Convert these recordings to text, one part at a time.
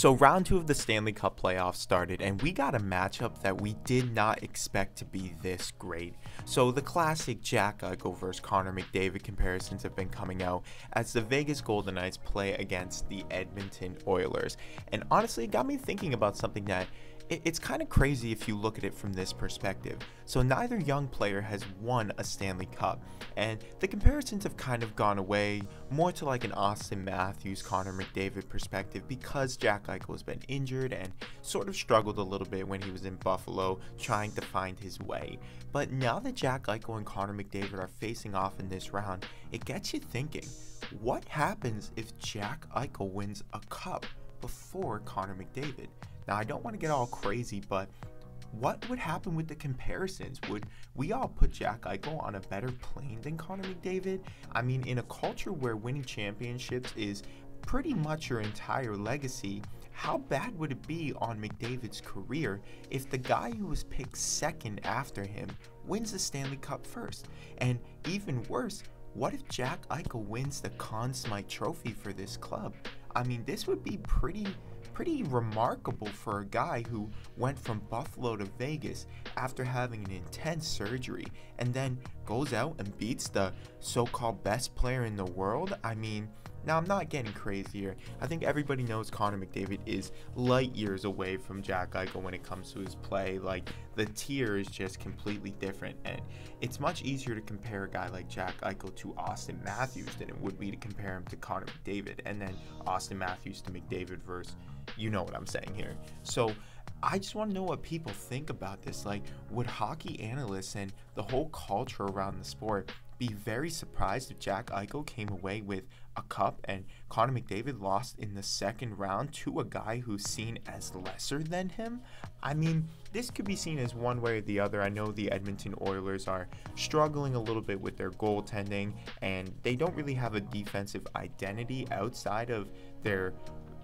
So round 2 of the Stanley Cup playoffs started, and we got a matchup that we did not expect to be this great. So the classic Jack Eichel versus Connor McDavid comparisons have been coming out as the Vegas Golden Knights play against the Edmonton Oilers. And honestly, it got me thinking about something that it's kind of crazy if you look at it from this perspective. So neither young player has won a Stanley Cup, and the comparisons have kind of gone away more to like an Austin Matthews, Connor McDavid perspective, because Jack Eichel has been injured and sort of struggled a little bit when he was in Buffalo trying to find his way. But now that Jack Eichel and Connor McDavid are facing off in this round, it gets you thinking, what happens if Jack Eichel wins a cup before Connor McDavid? Now, I don't want to get all crazy, but what would happen with the comparisons? Would we all put Jack Eichel on a better plane than Connor McDavid? I mean, in a culture where winning championships is pretty much your entire legacy, how bad would it be on McDavid's career if the guy who was picked second after him wins the Stanley Cup first? And even worse, what if Jack Eichel wins the Conn Smythe Trophy for this club? I mean, this would be pretty remarkable for a guy who went from Buffalo to Vegas after having an intense surgery and then goes out and beats the so-called best player in the world. I mean, now I'm not getting crazy here. I think everybody knows Connor McDavid is light years away from Jack Eichel when it comes to his play. Like, the tier is just completely different, and it's much easier to compare a guy like Jack Eichel to Austin Matthews than it would be to compare him to Connor McDavid, and then Austin Matthews to McDavid versus, you know what I'm saying here. So I just want to know what people think about this. Like, would hockey analysts and the whole culture around the sport be very surprised if Jack Eichel came away with a cup and Connor McDavid lost in the second round to a guy who's seen as lesser than him? I mean, this could be seen as one way or the other. I know the Edmonton Oilers are struggling a little bit with their goaltending, and they don't really have a defensive identity outside of their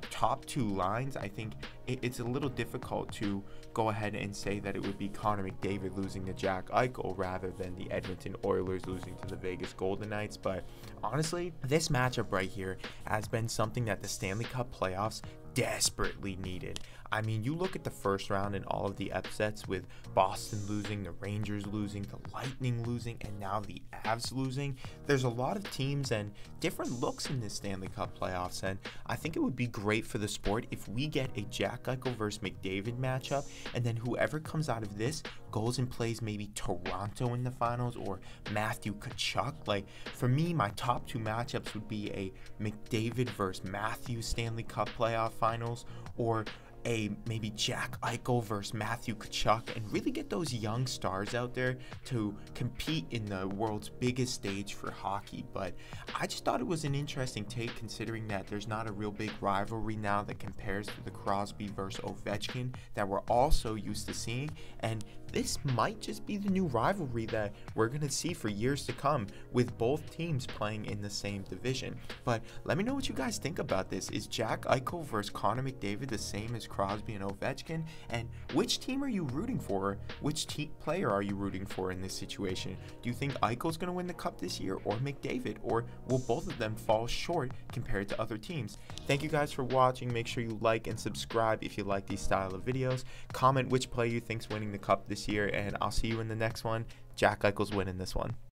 top two lines. I think it's a little difficult to go ahead and say that it would be Connor McDavid losing to Jack Eichel rather than the Edmonton Oilers losing to the Vegas Golden Knights. But honestly, this matchup right here has been something that the Stanley Cup playoffs desperately needed. I mean, you look at the first round and all of the upsets with Boston losing, the Rangers losing, the Lightning losing, and now the Avs losing. There's a lot of teams and different looks in this Stanley Cup playoffs, and I think it would be great for the sport if we get a Jack Eichel versus McDavid matchup, and then whoever comes out of this goes and plays maybe Toronto in the finals or Matthew Tkachuk. Like, for me, my top two matchups would be a McDavid versus Matthews Stanley Cup playoff finals, or a maybe Jack Eichel versus Matthew Tkachuk, and really get those young stars out there to compete in the world's biggest stage for hockey. But I just thought it was an interesting take, considering that there's not a real big rivalry now that compares to the Crosby versus Ovetchkin that we're all so used to seeing, and this might just be the new rivalry that we're going to see for years to come, with both teams playing in the same division. But let me know what you guys think about this. Is Jack Eichel versus Connor McDavid the same as Crosby and Ovetchkin? And which team are you rooting for? Which player are you rooting for in this situation? Do you think Eichel's going to win the cup this year, or McDavid? Or will both of them fall short compared to other teams? Thank you guys for watching. Make sure you like and subscribe if you like these style of videos. Comment which player you think's winning the cup this year, and I'll see you in the next one. Jack Eichel's winning this one.